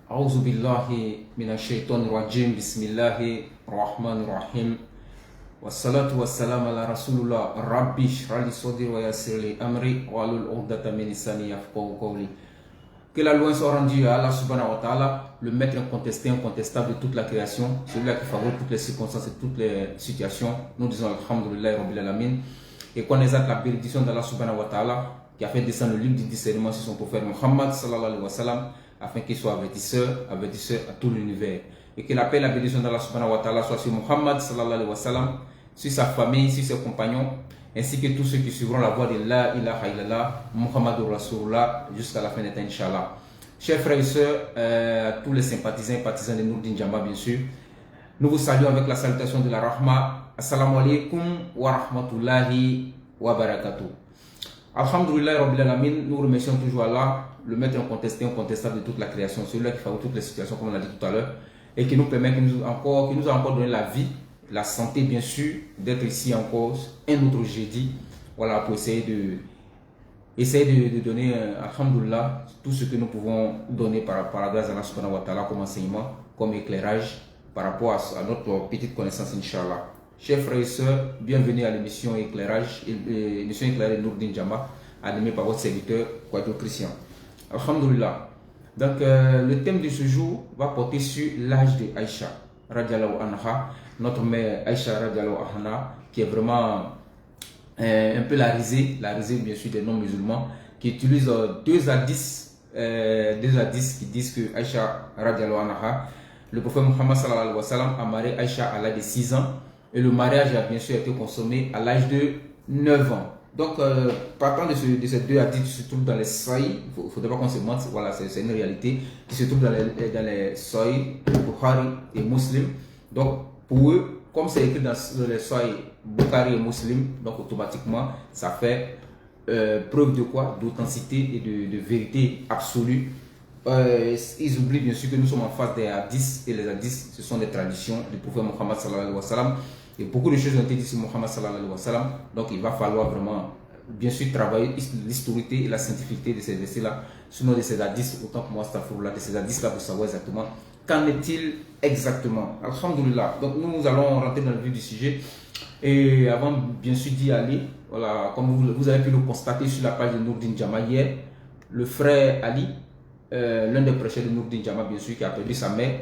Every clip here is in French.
أعوذ بالله من الشيطان الرجيم بسم الله الرحمن الرحيم والصلاة والسلام على رسول الله ربي اشرح لي صدري ويسر لي أمري واحلل عقدة من لساني يفقهوا قولي. Que la louange soit rendue à Allah subhanahu wa ta'ala, le maître incontesté, incontestable de toute la création, celui-là qui favorise toutes les circonstances et toutes les situations. Nous disons Alhamdulillah Rabbil Alamin et qu'on exalte la bénédiction d'Allah subhanahu wa ta'ala qui a fait descendre le livre du discernement sur son prophète Muhammad sallallahu alayhi wa sallam afin qu'il soit avertisseur à tout l'univers. Et que la paix et la bénédiction d'Allah subhanahu wa ta'ala soit sur Muhammad sallallahu alayhi wa sallam, sur sa famille, sur ses compagnons, ainsi que tous ceux qui suivront la voie de la ilaha illallah, Muhammadur Rasulullah, jusqu'à la fin des temps, Inch'Allah. Chers frères et sœurs, tous les sympathisants et partisans de Nourdine Jama, bien sûr, nous vous saluons avec la salutation de la Rahma. Assalamu alaikum wa rahmatullahi wa barakatuh. Alhamdulillah Rabbil Alamin, nous remercions toujours Allah, le maître incontesté, incontestable de toute la création, celui-là qui favorise toutes les situations, comme on l'a dit tout à l'heure, et qui nous permet, qui nous a encore donné la vie, la santé bien sûr, d'être ici encore un autre jeudi, voilà, pour essayer de donner, alhamdulillah, tout ce que nous pouvons donner par la grâce d'Allah subhanahu wa ta'ala comme enseignement, comme éclairage, par rapport à notre petite connaissance, Inch'Allah. Chers frères et sœurs, bienvenue à l'émission Éclairage, l'émission Éclairage de Nourdine Jama, animée par votre serviteur, Kwadjo Christian. Alhamdulillah. Donc, le thème de ce jour va porter sur l'âge de Aïcha, radiallahu anha, notre mère Aïcha, radiallahu anha, qui est vraiment un peu la risée bien sûr des non-musulmans, qui utilisent deux hadiths qui disent que Aïcha, radiallahu anha, le prophète Muhammad sallallahu alayhi wa sallam a marié Aïcha à l'âge de 6 ans, et le mariage a bien sûr été consommé à l'âge de 9 ans. Donc, partant de ces deux hadiths qui se trouvent dans les Sahih, il ne faudrait pas qu'on se mente, voilà, c'est une réalité, qui se trouve dans les Sahih, Bukhari et Muslim. Donc, pour eux, comme c'est écrit dans les Sahih, Bukhari et Muslim, donc automatiquement, ça fait preuve de quoi? D'authenticité et de vérité absolue. Ils oublient bien sûr que nous sommes en face des hadiths, et les hadiths, ce sont des traditions du prophète Muhammad sallallahu alayhi wa sallam. Et beaucoup de choses ont été dites sur Muhammad sallallahu alayhi wa sallam. Donc il va falloir vraiment, bien sûr, travailler l'historité et la scientificité de ces versets-là, sinon de ces hadiths, autant que moi, de ces hadiths-là, pour savoir exactement qu'en est-il exactement. Alhamdulillah. Donc nous allons rentrer dans le vif du sujet. Et avant, bien sûr, d'y aller, voilà, comme vous avez pu le constater sur la page de Nourdine Jama hier, le frère Ali, l'un des prêcheurs de Nourdine Jama, bien sûr, qui a perdu sa mère.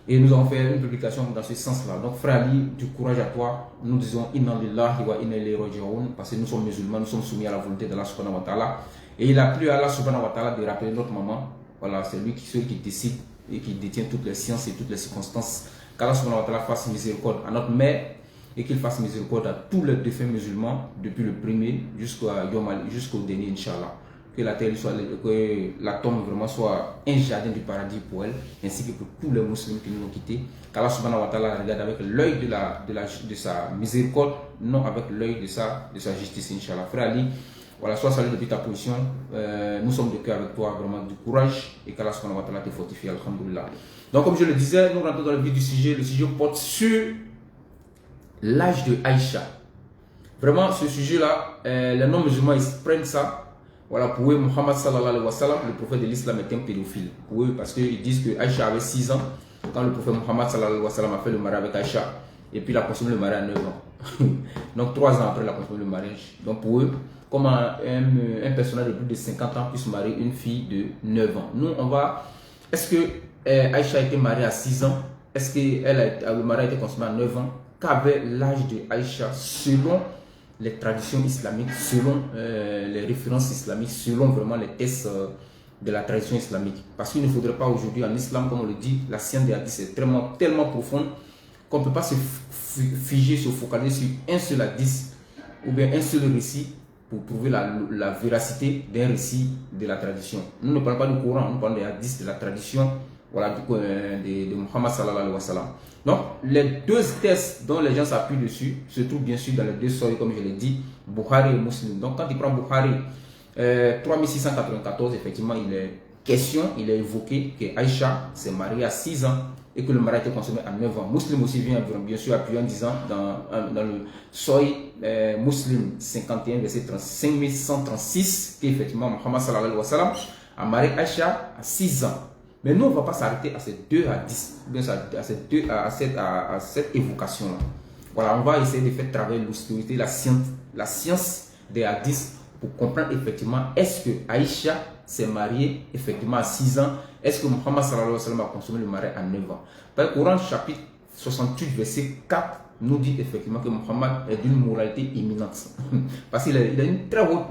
Et nous avons fait une publication dans ce sens-là. Donc, frère Ali, du courage à toi. Nous disons Inna lillahi wa inna ilayhi raji'un, parce que nous sommes musulmans, nous sommes soumis à la volonté d'Allah subhanahu wa ta'ala. Et il a plu à Allah subhanahu wa ta'ala de rappeler notre maman. Voilà, c'est lui celui qui décide et qui détient toutes les sciences et toutes les circonstances. Qu'Allah subhanahu wa ta'ala fasse miséricorde à notre mère et qu'il fasse miséricorde à tous les défunts musulmans, depuis le premier jusqu'au dernier, Inch'Allah. Que la terre soit, que la tombe vraiment soit un jardin du paradis pour elle, ainsi que pour tous les musulmans qui nous ont quittés. Qu'Allah subhanahu wa ta'ala regarde avec l'œil de sa miséricorde, non avec l'œil de sa justice, Inch'Allah. Frère Ali, voilà, sois salué depuis ta position. Nous sommes de cœur avec toi, vraiment du courage, et qu'Allah subhanahu wa ta'ala te fortifie, alhamdulillah. Donc, comme je le disais, nous rentrons dans le vif du sujet. Le sujet porte sur l'âge de Aïcha. Vraiment, ce sujet-là, les non-musulmans, ils prennent ça. Voilà, pour eux, Muhammad sallallahu alayhi wa sallam, le prophète de l'islam, est un pédophile. Pour eux, parce qu'ils disent que Aïcha avait 6 ans quand le prophète Muhammad sallallahu alayhi wa sallam a fait le mariage avec Aïcha. Et puis il a consommé le mariage à 9 ans. Donc 3 ans après, il a consommé le mariage. Donc pour eux, comment un personnage de plus de 50 ans puisse marier une fille de 9 ans. Nous, on va... Est-ce que Aïcha a été mariée à 6 ans? Est-ce que le mariage a été consommé à 9 ans? Qu'avait l'âge de Aïcha selon les traditions islamiques, selon les références islamiques, selon vraiment les textes de la tradition islamique. Parce qu'il ne faudrait pas aujourd'hui en islam, comme on le dit, la science des hadiths est tellement profonde qu'on ne peut pas se figer, se focaliser sur un seul hadith ou bien un seul récit pour prouver la véracité d'un récit de la tradition. Nous ne parlons pas du Coran, nous parlons des hadiths de la tradition, voilà, de Muhammad sallallahu alayhi wa sallam. Donc, les deux textes dont les gens s'appuient dessus se trouvent bien sûr dans les deux sources, comme je l'ai dit, Bukhari et Muslim. Donc, quand il prend Bukhari 3694, effectivement, il est évoqué que Aïcha s'est mariée à 6 ans et que le mariage était consommé à 9 ans. Muslim aussi vient bien sûr appuyer en disant dans le Sahih Muslim 51, verset 5136, qu'effectivement, Muhammad sallallahu alayhi wa sallam a marié Aïcha à 6 ans. Mais nous, on ne va pas s'arrêter à ces 2 hadiths, bien à cette évocation-là. Voilà, on va essayer de faire travailler l'obscurité, la science des hadiths pour comprendre effectivement est-ce que Aïcha s'est mariée effectivement à 6 ans, est-ce que Muhammad sallallahu alayhi wa sallam a consommé le mariage à 9 ans. Par le Coran chapitre 68 verset 4 nous dit effectivement que Muhammad est d'une moralité imminente. Parce qu'il a une très haute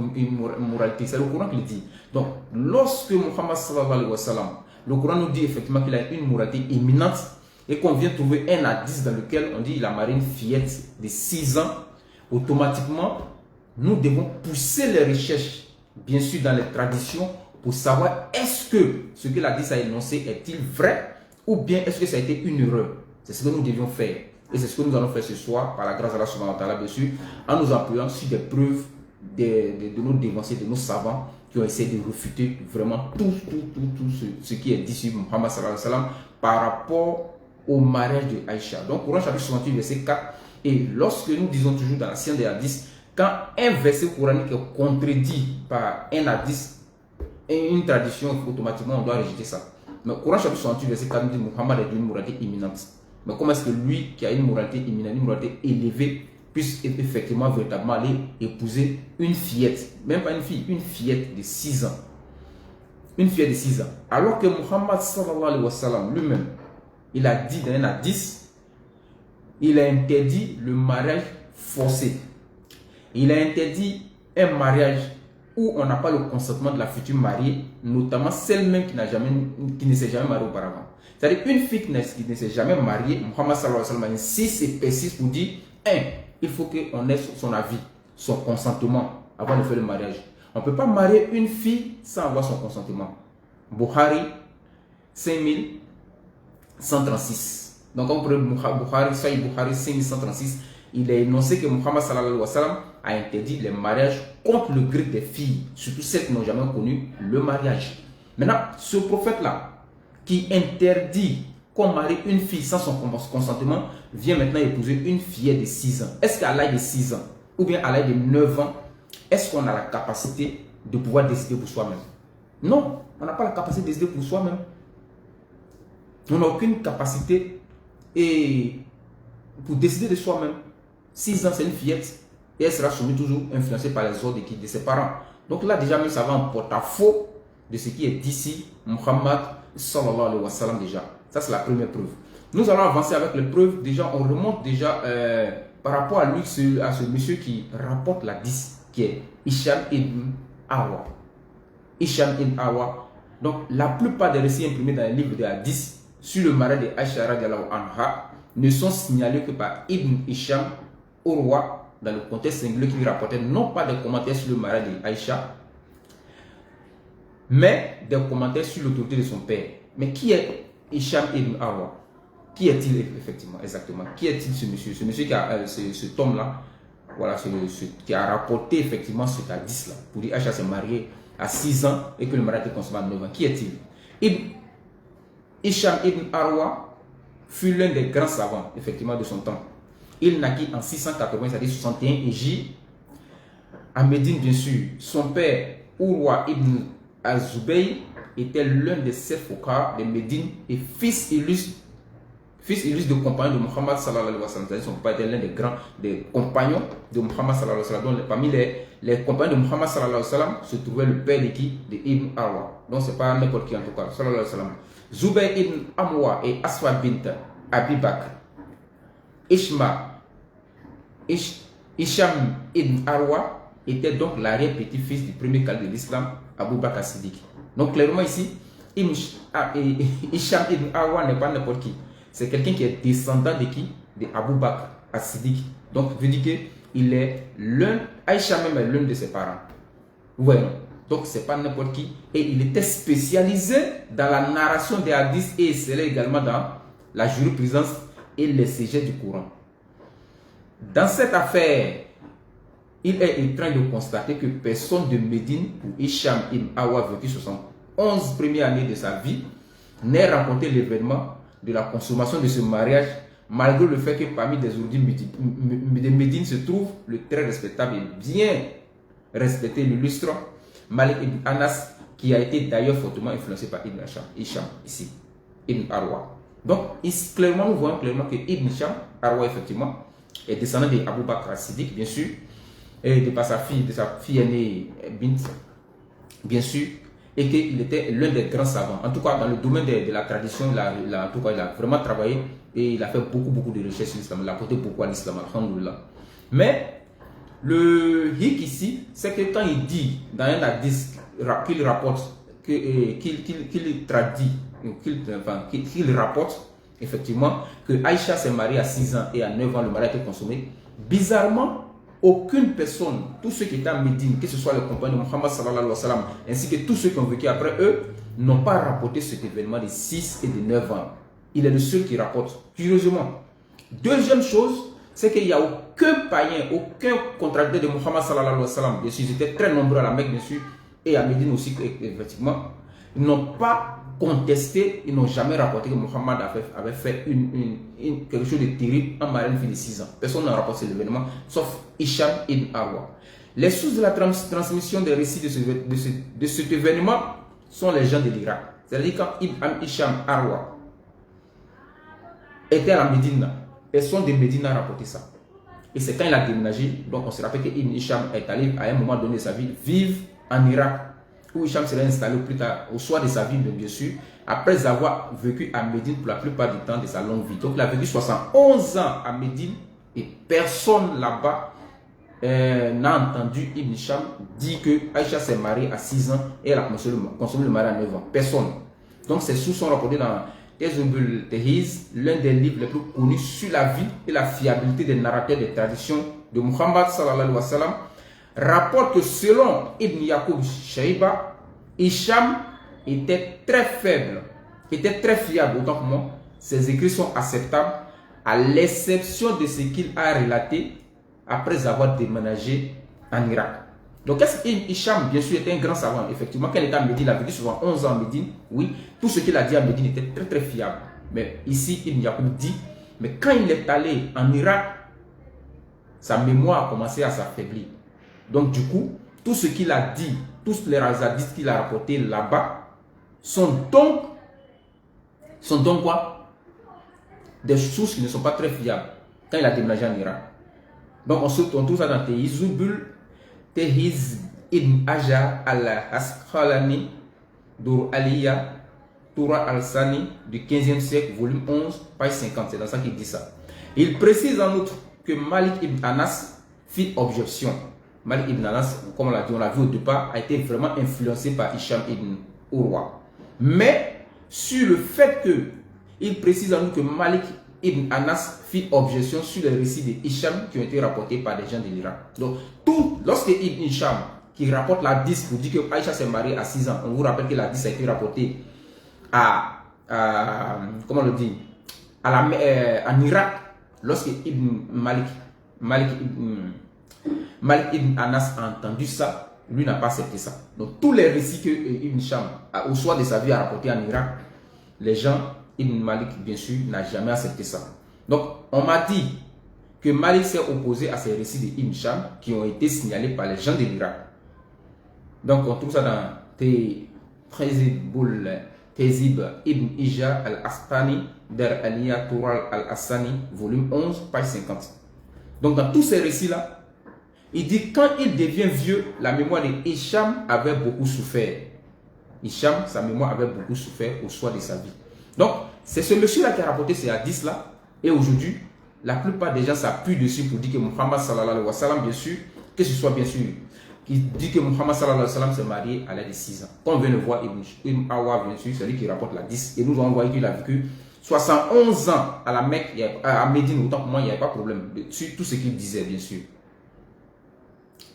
moralité, c'est le Coran qui le dit. Donc lorsque Muhammad sallallahu alayhi wa sallam, le Coran nous dit effectivement qu'il a une moralité imminente et qu'on vient trouver un hadith dans lequel on dit qu'il a marié une fillette de 6 ans, automatiquement nous devons pousser les recherches, bien sûr dans les traditions, pour savoir est-ce que ce que l'hadith a énoncé est-il vrai ou bien est-ce que ça a été une erreur. C'est ce que nous devions faire. Et c'est ce que nous allons faire ce soir, par la grâce d'Allah subhanahu wa ta'ala, bien sûr, en nous appuyant sur des preuves de nos dévanciers, de nos savants, qui ont essayé de refuter vraiment tout ce qui est dit sur Muhammad sallallahu alayhi wa sallam par rapport au mariage de Aïcha. Donc, Coran chapitre 68, verset 4. Et lorsque nous disons toujours dans la science des hadiths, quand un verset coranique est contredit par un hadith et une tradition, automatiquement on doit rejeter ça. Mais Coran chapitre 68, verset 4 nous dit Muhammad est d'une moralité imminente. Mais comment est-ce que lui qui a une moralité imminente, une moralité élevée, puisse effectivement, véritablement aller épouser une fillette, même pas une fille, une fillette de 6 ans. Une fillette de 6 ans. Alors que Muhammad sallallahu alayhi wa sallam lui-même, il a dit dans un hadith, il a interdit le mariage forcé. Il a interdit un mariage où on n'a pas le consentement de la future mariée, notamment celle-même qui ne s'est jamais mariée auparavant. C'est-à-dire une fille qui ne s'est jamais mariée, Muhammad sallallahu alayhi wa sallam insiste et persiste pour dire, il faut qu'on ait son avis, son consentement avant de faire le mariage. On ne peut pas marier une fille sans avoir son consentement. Bukhari 5136. Donc on prend Bukhari 5136, il est énoncé que Muhammad sallallahu alayhi wa sallam a interdit les mariages contre le gré des filles, surtout celles qui n'ont jamais connu le mariage. Maintenant, ce prophète-là, qui interdit qu'on marie une fille sans son consentement, vient maintenant épouser une fillette de 6 ans. Est-ce qu'à l'âge de 6 ans, ou bien à l'âge de 9 ans, est-ce qu'on a la capacité de pouvoir décider pour soi-même? Non, on n'a pas la capacité de décider pour soi-même. On n'a aucune capacité pour décider de soi-même. 6 ans, c'est une fillette. Et elle sera soumise toujours influencée par les ordres de ses parents. Donc là, déjà, même ça va en porte-à-faux de ce qui est d'ici, Muhammad sallallahu alayhi wa sallam déjà. Ça, c'est la première preuve. Nous allons avancer avec les preuves. Déjà, on remonte déjà par rapport à lui, à ce monsieur qui rapporte la 10, qui est Hisham ibn Arwa. Hisham ibn Arwa. Donc, la plupart des récits imprimés dans les livres de hadith sur le mariage de Aïcha radiallahu anha ne sont signalés que par Ibn Hisham Urwa, dans le contexte singulier qui lui rapportait non pas des commentaires sur le mariage de Aïcha, mais des commentaires sur l'autorité de son père. Mais qui est Hisham ibn Arwa? Qui est-il effectivement, exactement? Qui est-il ce monsieur? Ce monsieur qui a, cet homme-là, voilà, qui a rapporté effectivement ce hadith-là, pour dire Aïcha s'est mariée à 6 ans et que le mariage était consommé à 9 ans. Qui est-il? Hisham ibn Arwa fut l'un des grands savants, effectivement, de son temps. Il naquit en 680, c'est-à-dire 61 Égypte, à Médine, bien sûr. Son père, Urwa ibn al-Zubayr, était l'un des 7 fouqaha de Médine et fils illustre de compagnon de Muhammad sallallahu alayhi wa sallam. Son père était l'un des compagnons de Muhammad sallallahu alayhi wa sallam. Donc, parmi les compagnons de Muhammad sallallahu alayhi wa sallam se trouvait le père de qui? De Ibn Arwa. Donc, ce n'est pas n'importe qui en tout cas. Sallallahu alayhi wa sallam. Zubayr ibn Amwa et Aswa bint Abi Bakr. Hisham ibn Arwa était donc l'arrière-petit-fils du premier calife de l'islam, Abu Bakr as-Siddiq. Donc clairement ici, Hisham ibn Arwa n'est pas n'importe qui. C'est quelqu'un qui est descendant de qui? De Abu Bakr as-Siddiq. Donc je dis qu'il est Aïcha même est l'un de ses parents. Vous voyez, donc c'est pas n'importe qui. Et il était spécialisé dans la narration des hadiths et excellait également dans la jurisprudence et l'exégèse du Coran. Dans cette affaire, il est étrange de constater que personne de Médine ou Hisham ibn Arwa, vécu 71 premières années de sa vie, n'ait rencontré l'événement de la consommation de ce mariage, malgré le fait que parmi des origines de Médine se trouve le très respectable et bien respecté l'illustre Malik ibn Anas, qui a été d'ailleurs fortement influencé par Ibn Hisham ici, Ibn Arwa. Donc, clairement, nous voyons clairement que Ibn Hisham, Arwa, effectivement, est descendant d'Abou Bakr as-Siddiq, bien sûr, et de sa fille aînée Bint, bien sûr, et qu'il était l'un des grands savants. En tout cas, dans le domaine de la tradition, en tout cas, il a vraiment travaillé et il a fait beaucoup de recherches sur l'islam. Il a apporté beaucoup à l'islam, alhamdoulilah. Mais le hic ici, c'est que quand il dit dans un hadith qu'il rapporte, qu'il traduit, qu'il rapporte effectivement que Aïcha s'est mariée à 6 ans et à 9 ans le mariage a été consommé, bizarrement, aucune personne, tous ceux qui étaient à Médine, que ce soit les compagnons de Muhammad sallallahu alayhi wa sallam, ainsi que tous ceux qui ont vécu après eux, n'ont pas rapporté cet événement de 6 et de 9 ans. Il est le seul qui rapporte, curieusement. Deuxième chose, c'est qu'il n'y a aucun païen, aucun contradicteur de Muhammad sallallahu alayhi wa sallam, bien sûr, ils étaient très nombreux à la Mecque, bien sûr, et à Médine aussi, effectivement, ils n'ont pas contesté, ils n'ont jamais rapporté que Muhammad avait fait quelque chose de terrible en mariant une fille de 6 ans. Personne n'a rapporté l'événement, sauf Hisham ibn Arwa. Les sources de la transmission des récits de cet événement sont les gens de l'Irak. C'est-à-dire quand Hisham Arwa était à la Médine, personne de Médine n'a rapporté ça. Et c'est quand il a déménagé, donc on se rappelle que Ibn Hisham est allé à un moment donné de sa vie vivre en Irak, où Hisham serait installé plus tard, au soir de sa vie, bien sûr, après avoir vécu à Médine pour la plupart du temps de sa longue vie. Donc il a vécu 71 ans à Médine et personne là-bas n'a entendu Ibn Hisham dire que Aïcha s'est mariée à 6 ans et elle a consommé le mariage à 9 ans. Personne. Donc ces sources sont rapportées dans Tazwibul Tahiz, l'un des livres les plus connus sur la vie et la fiabilité des narrateurs des traditions de Muhammad sallallahu alayhi wa sallam, rapporte que selon Ibn Yaqub Shaiba, Hisham était très faible, était très fiable, autant que moi. Ses écrits sont acceptables, à l'exception de ce qu'il a relaté après avoir déménagé en Irak. Donc, est-ce qu'Ibn Hisham, bien sûr, était un grand savant? Effectivement, quand il était à Médine, il a vécu souvent 11 ans à Médine. Oui, tout ce qu'il a dit à Médine était très fiable. Mais ici, Ibn Yaqub dit, mais quand il est allé en Irak, sa mémoire a commencé à s'affaiblir. Donc, du coup, tout ce qu'il a dit, tous les hadiths qu'il a rapportés là-bas, sont donc quoi? Des sources qui ne sont pas très fiables quand il a déménagé en Irak. Donc, on trouve ça dans Tehiz ibn Aja al-Asqalani, Dur Aliya, Tura al-Sani, du 15e siècle, volume 11, page 50. C'est dans ça qu'il dit ça. Il précise en outre que Malik ibn Anas fit objection. Malik ibn Anas, comme on l'a vu au départ, a été vraiment influencé par Hisham ibn Urwa. Mais sur le fait que il précise en outre que Malik ibn Anas fit objection sur les récits de Hisham qui ont été rapportés par des gens de l'Irak. Donc, lorsque Ibn Hisham, qui rapporte la 10 pour dire que Aïcha s'est mariée à 6 ans, on vous rappelle que la 10 a été rapportée comment on le dit, en Irak, lorsque Malik ibn Anas a entendu ça, lui n'a pas accepté ça. Donc, tous les récits que Ibn Hisham, au soir de sa vie, a rapportés en Irak, les gens, Ibn Malik, bien sûr, n'a jamais accepté ça. Donc, on m'a dit que Malik s'est opposé à ces récits de Ibn Hisham qui ont été signalés par les gens de l'Irak. Donc, on trouve ça dans Tezib ibn Ija al-Astani, Der Aliya Tural al-Assani, volume 11, page 50. Donc, dans tous ces récits-là, il dit quand il devient vieux, la mémoire de Hisham avait beaucoup souffert. Hisham, sa mémoire avait beaucoup souffert au soir de sa vie. Donc, c'est ce monsieur-là qui a rapporté ces hadiths-là. Et aujourd'hui, la plupart des gens s'appuient dessus pour dire que Muhammad sallallahu alayhi wa sallam, bien sûr, que ce soit bien sûr, qui dit que Muhammad sallallahu alayhi wa sallam s'est marié à l'âge de 6 ans. Comme on vient de voir Ibn Awa, bien sûr, c'est lui qui rapporte la 10. Et nous avons voyé qu'il a vécu 71 ans à la Mecque, à Médine, autant pour moi, il n'y avait pas de problème. Sur tout ce qu'il disait, bien sûr.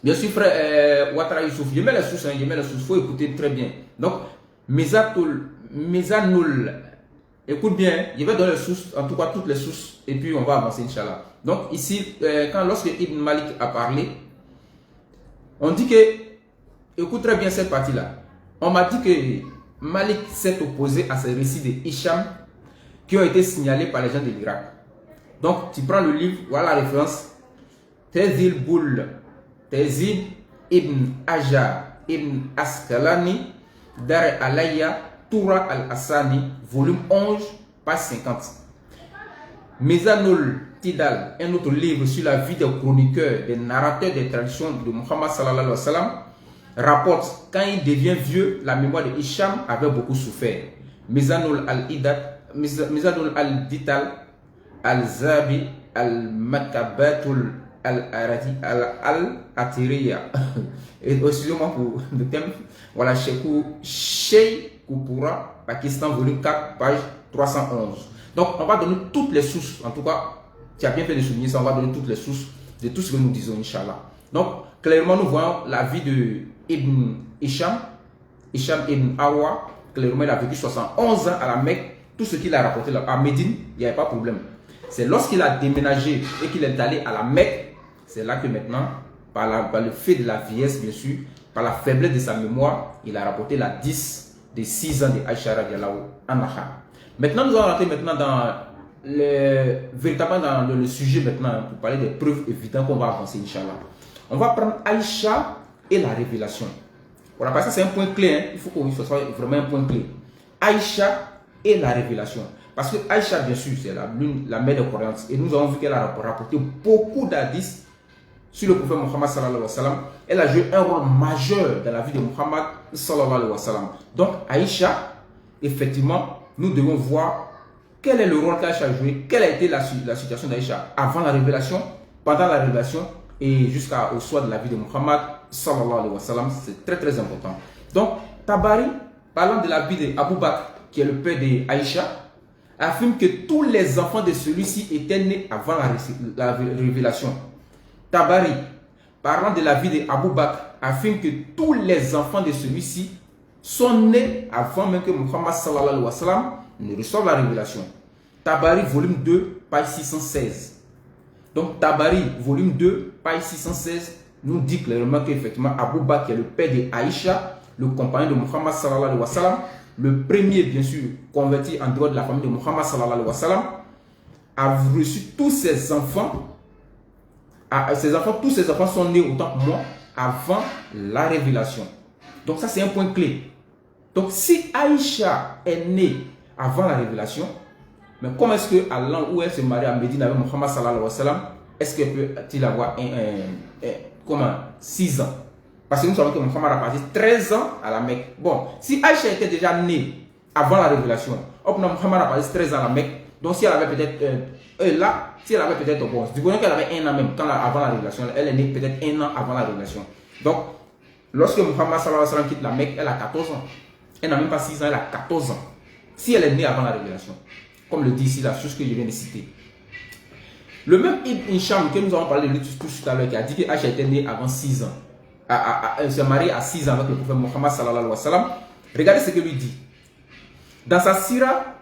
Bien sûr, frère Ouattara Youssouf, je mets les sources, il faut écouter très bien. Donc, Mezanoul, écoute bien, je vais donner les sources, en tout cas toutes les sources, et puis on va avancer, Inch'Allah. Donc, ici, lorsque Ibn Malik a parlé, on dit que, écoute très bien cette partie-là, on m'a dit que Malik s'est opposé à ces récits de Hisham qui ont été signalés par les gens de l'Irak. Donc, tu prends le livre, voilà la référence, Tezib ibn Aja ibn Asqalani, Dar Alaya, Toura al-Hassani, volume 11, page 50. Mizanul Tidal, un autre livre sur la vie des chroniqueurs, des narrateurs des traditions de Muhammad sallallahu alayhi wa sallam, rapporte quand il devient vieux, la mémoire de Hicham avait beaucoup souffert. Mizanul al-Dital, al-Zabi, al-Makabatul al-Atiriya. Et excusez-moi pour le thème. Voilà, Sheikh Koupura, Pakistan, volume 4, page 311. Donc, on va donner toutes les sources. En tout cas, tu as bien fait de souligner ça. On va donner toutes les sources de tout ce que nous disons, Inch'Allah. Donc, clairement, nous voyons la vie de Ibn Hisham Ibn Arwa. Clairement, il a vécu 71 ans à la Mecque. Tout ce qu'il a rapporté là, à Médine, il n'y avait pas de problème. C'est lorsqu'il a déménagé et qu'il est allé à la Mecque, c'est là que maintenant, par le fait de la vieillesse, bien sûr, par la faiblesse de sa mémoire, il a rapporté la 10 des 6 ans de Aïcha radiallahu anha. Maintenant, nous allons rentrer maintenant véritablement dans le sujet maintenant pour parler des preuves évidentes qu'on va avancer, Inch'Allah. On va prendre Aïcha et la révélation. Voilà, parce que c'est un point clé, hein. Il faut que ce soit vraiment un point clé. Aïcha et la révélation. Parce que Aïcha, bien sûr, c'est la mère des croyances. Et nous avons vu qu'elle a rapporté beaucoup d'hadiths sur le prophète Muhammad sallallahu alayhi wa sallam. Elle a joué un rôle majeur dans la vie de Muhammad sallallahu alayhi wa sallam. Donc, Aïcha, effectivement, nous devons voir quel est le rôle qu'Aïcha a joué, quelle a été la situation d'Aïcha avant la révélation, pendant la révélation et jusqu'au soir de la vie de Muhammad sallallahu alayhi wa sallam. C'est très très important. Donc, Tabari, parlant de la vie d'Abu Bakr, qui est le père d'Aïcha, affirme que tous les enfants de celui-ci étaient nés avant la révélation. Tabari, parlant de la vie d'Abu Bakr, affirme que tous les enfants de celui-ci sont nés avant même que Muhammad sallallahu alayhi wa sallam ne reçoive la révélation. Tabari, volume 2, page 616. Donc, Tabari, volume 2, page 616, nous dit clairement qu'effectivement, Abu Bakr, qui est le père d'Aïcha, le compagnon de Muhammad sallallahu alayhi wa sallam, le premier, bien sûr, converti en dehors de la famille de Muhammad sallallahu alayhi wa sallam, a reçu tous ses enfants. Tous ses enfants sont nés autant que moi avant la révélation. Donc ça, c'est un point clé. Donc si Aïcha est née avant la révélation, mais comment est-ce que à l'an où elle se marie à Médine avec Muhammad sallallahu alayhi wa sallam, est-ce qu'elle peut-il avoir 6 ans? Parce que nous savons que Muhammad a passé 13 ans à la Mecque. Bon, si Aïcha était déjà née avant la révélation, Muhammad a passé 13 ans à la Mecque, donc si elle avait peut-être si elle avait peut-être, bon, du coup qu'elle avait 1 an même avant la révélation, elle est née peut-être 1 an avant la révélation. Donc, lorsque Muhammad sallallahu alayhi wa sallam quitte la Mecque, elle a 14 ans. Elle n'a même pas 6 ans, elle a 14 ans. Si elle est née avant la révélation, comme le dit ici la chose que je viens de citer. Le même Ibn Hisham que nous avons parlé de lui tout à l'heure, qui a dit qu'Aïcha était née avant 6 ans. Elle s'est mariée à 6 ans avec le prophète Muhammad sallallahu alayhi wa sallam. Regardez ce que lui dit. Dans sa sira,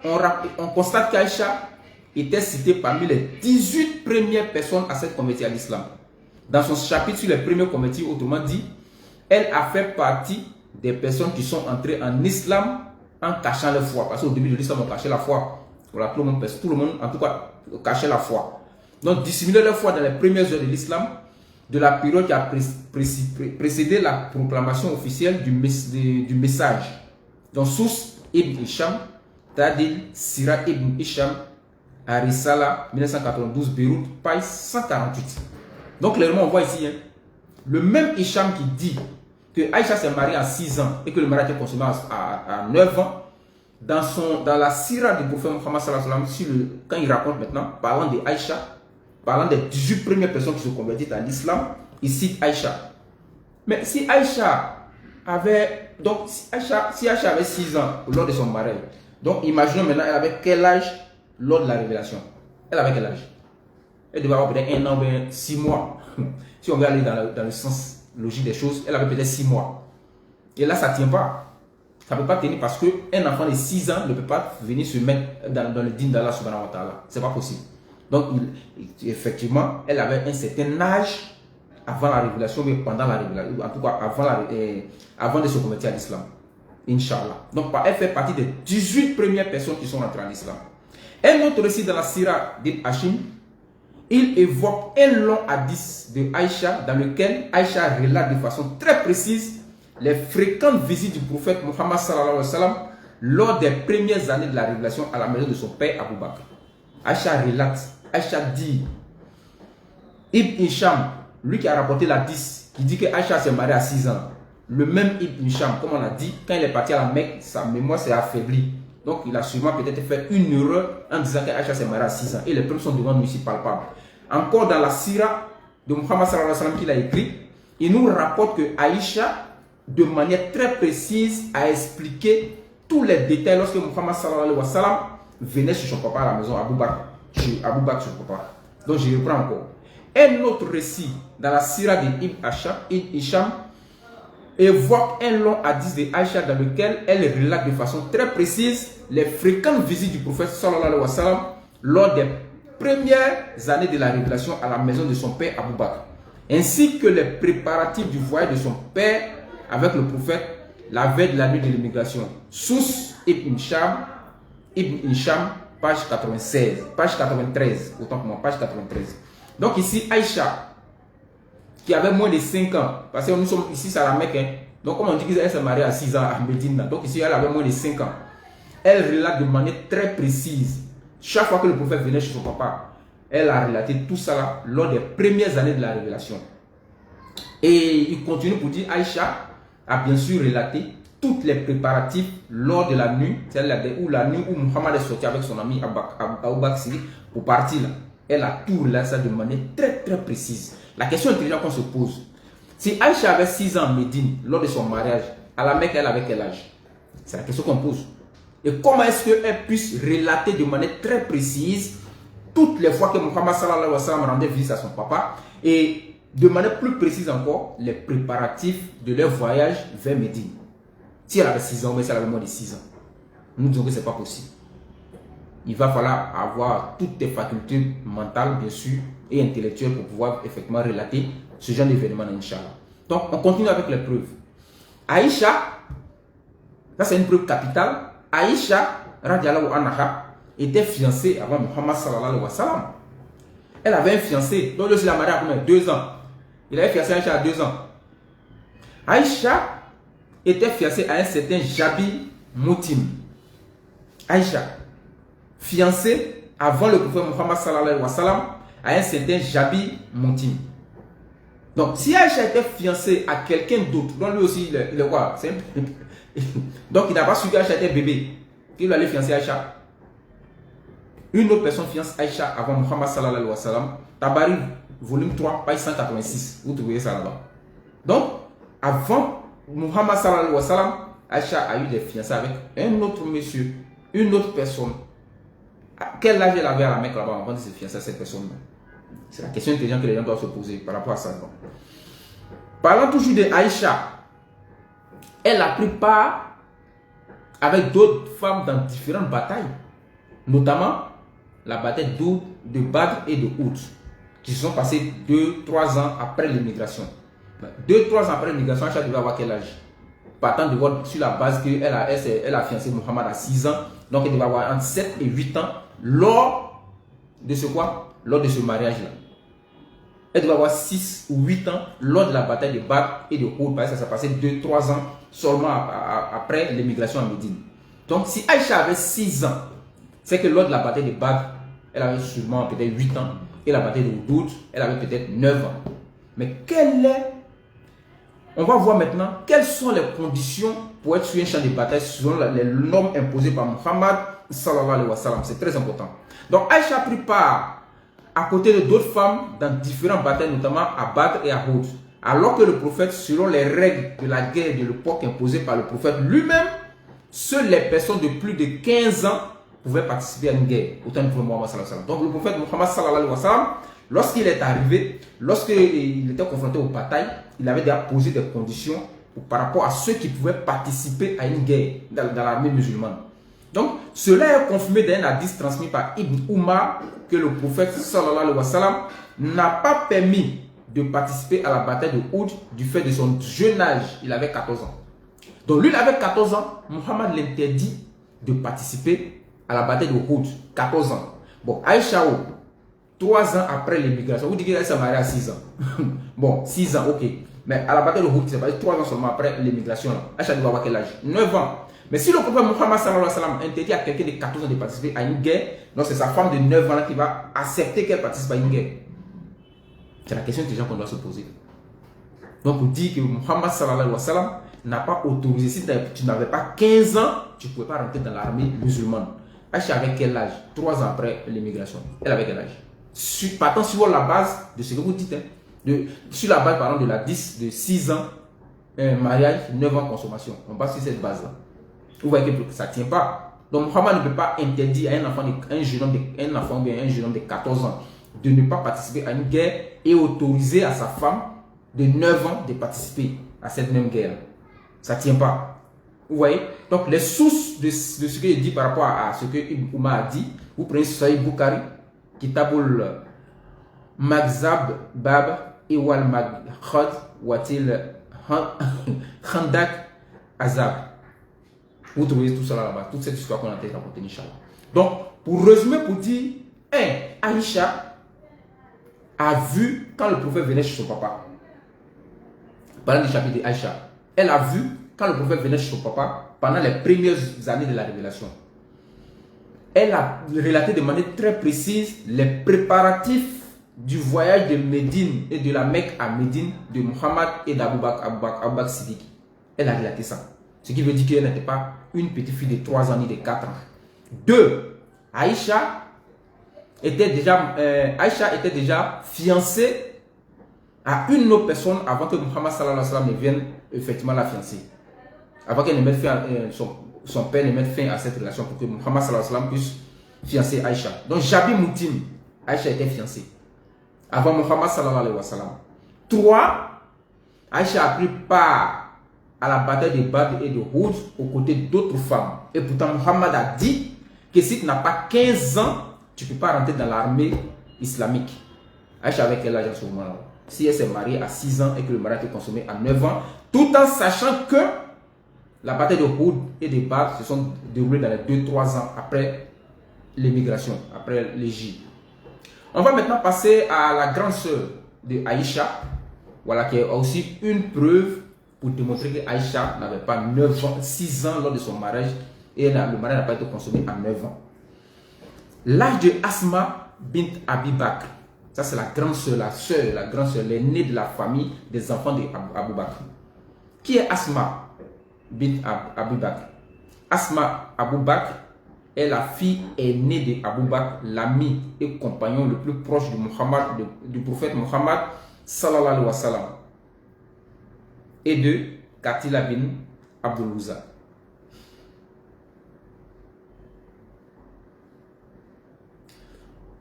on constate qu'Aïcha était citée parmi les 18 premières personnes à s'être converties à l'islam. Dans son chapitre sur les premiers convertis, autrement dit, elle a fait partie des personnes qui sont entrées en islam en cachant leur foi. Parce qu'au début de l'islam, on cachait la foi. Voilà, tout le monde, en tout cas, cachait la foi. Donc, dissimuler leur foi dans les premières heures de l'islam, de la période qui a précédé la proclamation officielle du message. Donc, source Ibn Hisham, Tadil, Sira Ibn Hisham, Arisala, 1992, Beyrouth, page 148. Donc, clairement, on voit ici, hein, le même Hisham qui dit que Aïcha s'est mariée à 6 ans et que le mariage était consommé à 9 ans, dans la sira du prophète Muhammad sallallahu alayhi wa sallam, quand il raconte maintenant, parlant de Aïcha, parlant des 18 premières personnes qui se convertissent à l'islam, il cite Aïcha. Mais si Aïcha avait, donc si Aïcha avait 6 ans lors de son mariage, donc imaginons maintenant, elle avait quel âge lors de la révélation? Elle avait quel âge? Elle devait avoir peut-être 1 an, 6 mois. Si on veut aller dans le sens logique des choses, elle avait peut-être 6 mois. Et là, ça ne tient pas. Ça ne peut pas tenir parce qu'un enfant de 6 ans ne peut pas venir se mettre dans le dîne d'Allah subhanahu wa ta'ala. Ce n'est pas possible. Donc, effectivement, elle avait un certain âge avant la révélation, mais pendant la révélation, en tout cas avant de se convertir à l'islam. Inch'Allah. Donc, elle fait partie des 18 premières personnes qui sont entrées en islam. Un autre récit dans la Sira d'Ibn Hashim, il évoque un long hadith de Aïcha dans lequel Aïcha relate de façon très précise les fréquentes visites du prophète Muhammad sallallahu alayhi wa sallam lors des premières années de la révélation à la maison de son père Abu Bakr. Aïcha relate, Aïcha dit, Ibn Hisham, lui qui a rapporté la 10, qui dit que Aïcha s'est mariée à 6 ans. Le même Ibn Hisham, comme on a dit, quand il est parti à la Mecque, sa mémoire s'est affaiblie. Donc il a sûrement peut-être fait une erreur en disant qu'Aïcha s'est mariée à 6 ans. Et les preuves sont devant nous ici palpables. Encore dans la sira de Muhammad sallallahu alayhi wa sallam qu'il a écrit, il nous rapporte que Aïcha, de manière très précise, a expliqué tous les détails lorsque Muhammad sallallahu alayhi wa sallam venait chez son papa à la maison, Abu Bakr, chez Abu Bakr, son papa. Donc je reprends encore. Un autre récit dans la sira d'Ibn Hisham évoque un long hadith de Aïcha dans lequel elle relate de façon très précise les fréquentes visites du prophète sallallahu alayhi wa sallam lors des premières années de la révélation à la maison de son père Abu Bakr, ainsi que les préparatifs du voyage de son père avec le prophète la veille de la nuit de l'immigration. Source Ibn Hisham, page 96, page 93, autant pour moi, page 93. Donc ici, Aïcha, qui avait moins de 5 ans, parce que nous sommes ici, c'est à la Mecque, hein. Donc comme on dit qu'elle s'est mariée à 6 ans à Médine, donc ici, elle avait moins de 5 ans. Elle relate de manière très précise. Chaque fois que le prophète venait chez son papa, elle a relaté tout ça là, lors des premières années de la révélation. Et il continue pour dire, Aïcha a bien sûr relaté toutes les préparatifs lors de la nuit, c'est-à-dire la nuit où Muhammad est sorti avec son ami Abu Bakr pour partir là. Elle a tout relaté ça de manière très très précise. La question intelligente qu'on se pose, si Aïcha avait 6 ans à Médine lors de son mariage, à la Mecque, elle avait quel âge? C'est la question qu'on pose. Et comment est-ce qu'elle puisse relater de manière très précise toutes les fois que Muhammad sallallahu alayhi wa sallam rendait visite à son papa et de manière plus précise encore les préparatifs de leur voyage vers Médine? Si elle avait 6 ans, mais si elle avait moins de 6 ans, nous disons que ce n'est pas possible. Il va falloir avoir toutes tes facultés mentales, bien sûr, et intellectuelles pour pouvoir effectivement relater ce genre d'événement, Inch'Allah. Donc, on continue avec les preuves. Aïcha, ça c'est une preuve capitale. Aïcha, radiallahu anha, était fiancée avant Muhammad sallallahu alayhi wa sallam. Elle avait un fiancé, donc il a marié à combien? 2 ans. Il avait fiancé Aïcha à 2 ans. Aïcha était fiancée à un certain Jabi Moutim. Aïcha, fiancée avant le prophète Muhammad sallallahu alayhi wa sallam à un certain Jabi Moutim. Donc, si Aïcha était fiancée à quelqu'un d'autre, donc lui aussi, il est quoi? Donc, il n'a pas su qu'Aïcha était bébé. Qu'il allait fiancer Aïcha. Une autre personne fiance Aïcha avant Muhammad sallallahu alayhi wa sallam. Tabari, volume 3, page 186. Vous trouvez ça là-bas. Donc, avant Muhammad sallallahu alayhi wa sallam, Aïcha a eu des fiançailles avec un autre monsieur, une autre personne. À quel âge elle avait à la Mecque là-bas avant de se fiancer à cette personne-là? C'est la question intelligente que les gens doivent se poser par rapport à ça. Parlant toujours de Aïcha, elle a pris part avec d'autres femmes dans différentes batailles, notamment la bataille de Badr et de Uhud, qui se sont passées 2-3 ans après l'immigration. 2-3 ans après l'immigration, Aïcha devait avoir quel âge? Partant de voir sur la base qu'elle a fiancé Muhammad à 6 ans, donc elle devait avoir entre 7 et 8 ans lors de ce quoi? Lors de ce mariage-là. Elle devait avoir 6 ou 8 ans lors de la bataille de Badr et de Uhud, parce que ça s'est passé 2-3 ans seulement après l'immigration en Médine. Donc si Aïcha avait 6 ans, c'est que lors de la bataille de Badr, elle avait sûrement peut-être 8 ans, et la bataille de Uhud, elle avait peut-être 9 ans. Mais on va voir maintenant quelles sont les conditions pour être sur un champ de bataille selon les normes imposées par Muhammad sallallahu alayhi wa sallam. C'est très important. Donc Aïcha a pris part à côté de d'autres femmes dans différentes batailles, notamment à Badr et à Uhud. Alors que le prophète, selon les règles de la guerre de l'époque imposées par le prophète lui-même, seules les personnes de plus de 15 ans pouvaient participer à une guerre. Autant du prophète Muhammad sallallahu alayhi wa sallam. Donc le prophète Muhammad sallallahu alayhi wa sallam, lorsqu'il est arrivé, lorsqu'il était confronté aux batailles, il avait déjà posé des conditions par rapport à ceux qui pouvaient participer à une guerre dans l'armée musulmane. Donc, cela est confirmé dans un hadith transmis par Ibn Umar que le prophète sallallahu alayhi wa sallam n'a pas permis de participer à la bataille de Uhud du fait de son jeune âge. Il avait 14 ans. Donc, lui, il avait 14 ans. Muhammad l'interdit de participer à la bataille de Uhud. 14 ans. Bon, Aïcha, 3 ans après l'immigration, vous dites qu'elle s'est mariée à 6 ans. Bon, 6 ans, ok. Mais à la bataille de Uhud, c'est passé 3 ans seulement après l'émigration. Aïcha doit avoir quel âge? 9 ans. Mais si le prophète Muhammad sallallahu alayhi wa sallam interdit à quelqu'un de 14 ans de participer à une guerre, donc c'est sa femme de 9 ans qui va accepter qu'elle participe à une guerre. C'est la question déjà qu'on doit se poser. Donc pour dire que Muhammad sallallahu alayhi wa sallam n'a pas autorisé, si tu n'avais pas 15 ans, tu ne pouvais pas rentrer dans l'armée musulmane. Aïcha avait quel âge? 3 ans après l'émigration. Elle avait quel âge? Partant sur la base de ce que vous dites, sur la base par exemple de 6 ans, mariage, 9 ans consommation. On passe sur cette base-là. Vous voyez que ça ne tient pas. Donc Muhammad ne peut pas interdire à un jeune homme de 14 ans de ne pas participer à une guerre et autoriser à sa femme de 9 ans de participer à cette même guerre. Ça ne tient pas. Vous voyez? Donc les sources de ce que je dis par rapport à ce que Ibn Umar a dit, vous prenez Sahih Bukhari, Kitabul Magzab Bab Iwal Maghad Watil Khandak Azab. Vous trouvez tout ça là-bas, toute cette histoire qu'on a déjà racontée, Inch'Allah. Donc, pour résumer, pour dire, Aïcha a vu quand le prophète venait chez son papa. Parlant du chapitre d'Aïcha, elle a vu quand le prophète venait chez son papa pendant les premières années de la révélation. Elle a relaté de manière très précise les préparatifs du voyage de Médine et de la Mecque à Médine de Muhammad et d'Abou Bakr Siddiq. Elle a relaté ça. Ce qui veut dire qu'elle n'était pas une petite fille de 3 ans ni de 4 ans. 2. Aïcha était déjà fiancée à une autre personne avant que Muhammad sallallahu alayhi wa sallam ne vienne effectivement la fiancer. Avant qu'elle ne mette fin, son père ne mette fin à cette relation pour que Muhammad sallallahu alayhi wa sallam puisse fiancer Aïcha. Donc Jabi Moutim, Aïcha était fiancée avant Muhammad sallallahu alayhi wa sallam. 3. Aïcha a pris part à la bataille de Badr et de Uhud aux côtés d'autres femmes. Et pourtant Muhammad a dit que si tu n'as pas 15 ans, tu ne peux pas rentrer dans l'armée islamique. Aïcha avait quel âge à ce moment-là? Si elle s'est mariée à 6 ans et que le mariage était consommé à 9 ans, tout en sachant que la bataille de Uhud et de Badr se sont déroulées dans les 2-3 ans après l'émigration, après l'Égypte. On va maintenant passer à la grande sœur de Aïcha, voilà, qui est aussi une preuve pour démontrer que Aïcha n'avait pas 6 ans lors de son mariage et le mariage n'a pas été consommé à 9 ans. L'âge de Asma bint Abi Bakr, ça c'est la grande sœur, l'aînée de la famille des enfants d'Abou Bakr. Qui est Asma bint Abi Bakr? Asma Abou Bakr est la fille aînée d'Abou Bakr, l'ami et compagnon le plus proche du prophète Muhammad sallallahu alayhi wa sallam, et de Katila bin Abdul Uzza.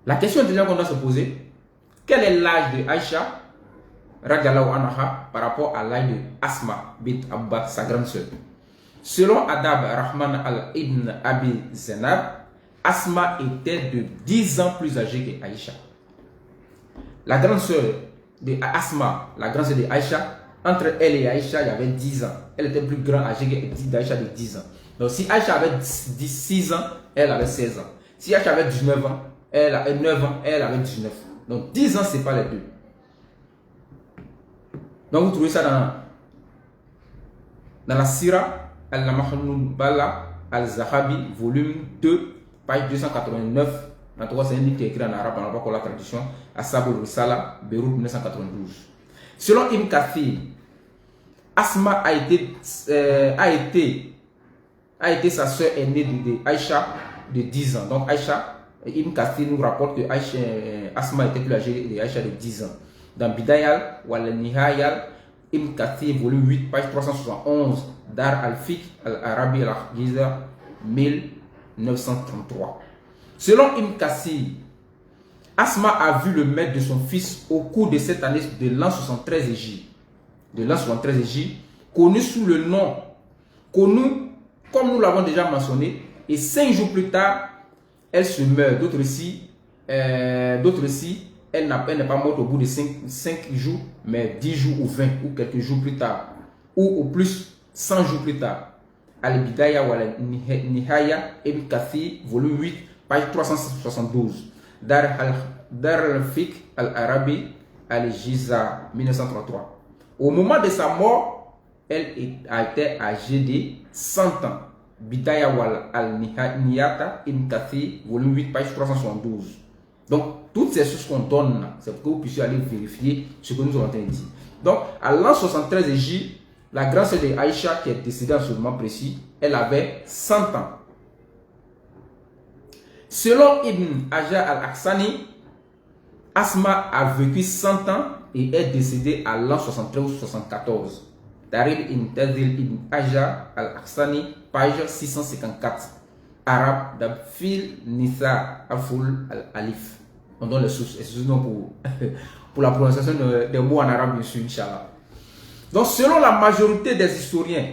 La question déjà qu'on doit se poser, quel est l'âge de Aïcha radiallahu anha par rapport à l'âge de Asma bint Abu Bakr, sa grande sœur? Selon Adab Rahman al-Ibn Abi Zainab, Asma était de 10 ans plus âgée que Aïcha. La grande sœur de Asma, la grande sœur de Aïcha, entre elle et Aïcha, il y avait 10 ans. Elle était plus grande âgée d'Aïcha de 10 ans. Donc si Aïcha avait 6 ans, elle avait 16 ans. Si Aïcha avait 19 ans, elle avait 9 ans, elle avait 19. Donc 10 ans, c'est pas les deux. Donc vous trouvez ça dans la Sira Al-Mahnoun Bala Al-Zahabi, volume 2, page 289. En tout cas, c'est un livre qui est écrit en arabe, on n'a pas encore la traduction. Asabul Risala, Beyrouth 1992. Selon Ibn Kathir, Asma a été sa soeur aînée de Aïcha de 10 ans. Donc Aïcha, Ibn Kathir nous rapporte que Asma était plus âgée de Aïcha de 10 ans. Dans Bidayal ou Al-Nihayal, Ibn Kathir, volume 8, page 371, Dar al-Fiqh al-Arabi al-Giza, 1933. Selon Ibn Kathir, Asma a vu le maître de son fils au cours de cette année de l'an 73 Égypte. De l'an 73 Égypte, connu sous le nom, connu comme nous l'avons déjà mentionné, et 5 jours plus tard, elle se meurt. D'autres ici, elle n'est pas morte au bout de 5 jours, mais 10 jours ou 20 ou quelques jours plus tard, ou au plus 100 jours plus tard. Al-Bidaya ou Al-Nihaya, Ibn Kathir, volume 8, page 372. Dar al-Fiqh al-Arabi al-Giza, 1933. Au moment de sa mort, elle a été âgée de 100 ans. Bidaya wal al-Niyata Ibn Kathir, volume 8, page 372. Donc, toutes ces choses qu'on donne, c'est pour que vous puissiez aller vérifier ce que nous sommes en train de dire. Donc, à l'an 73 J, la grande sœur de Aïcha, qui est décédée en ce moment précis, elle avait 100 ans. Selon Ibn Hajar al-Aqsani, Asma a vécu 100 ans et est décédée à l'an 73 ou 74. Darib ibn Tazil ibn Hajar al-Aqsani, page 654. Arabe d'Abfil Nisa Aful al-Alif. On donne les sources, excusez-nous pour la prononciation des mots en arabe, bien sûr, Inch'Allah. Donc, selon la majorité des historiens,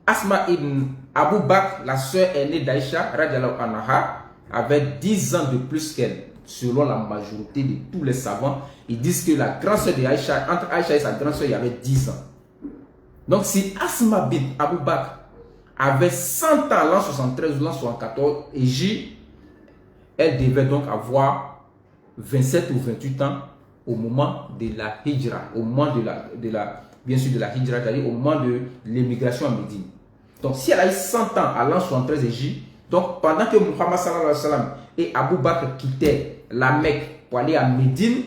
Asma ibn Abu Bakr, la sœur aînée d'Aïcha, radiallahu anha, avait 10 ans de plus qu'elle. Selon la majorité de tous les savants, ils disent que la grande sœur d'Aïcha, entre Aïcha et sa grande sœur, il y avait 10 ans. Donc, si Asma bin Abu Bakr avait 100 ans l'an 73 ou l'an 74, et J, elle devait donc avoir 27 ou 28 ans au moment de la hijra, au moment bien sûr de la hijra, c'est-à-dire au moment de l'émigration à Médine. Donc, si elle a eu 100 ans à l'an 73 et J, donc pendant que Muhammad sallallahu alayhi wa sallam et Abu Bakr quittaient la Mecque pour aller à Médine,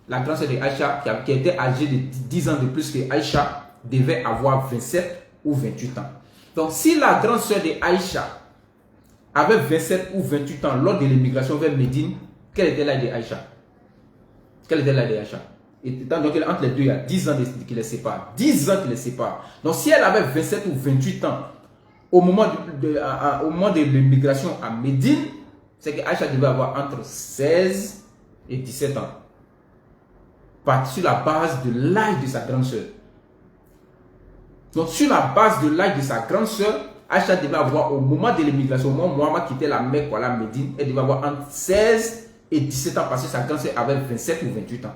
la grande sœur de Aïcha, qui était âgée de 10 ans de plus que Aïcha, devait avoir 27 ou 28 ans. Donc, si la grande sœur de Aïcha avait 27 ou 28 ans lors de l'émigration vers Médine, quel était l'âge de Aïcha? Quel était l'âge de Aïcha? Étant donc entre les deux, il y a 10 ans qui les séparent. 10 ans qui les séparent. Donc, si elle avait 27 ou 28 ans au moment de l'émigration à Médine, c'est que Aïcha devait avoir entre 16 et 17 ans. Sur la base de l'âge de sa grande sœur. Donc, sur la base de l'âge de sa grande sœur, Aïcha devait avoir, au moment de l'émigration, au moment où Mohammed quittait la Mecque ou la Médine, elle devait avoir entre 16 et 17 ans parce que sa grande sœur avait 27 ou 28 ans.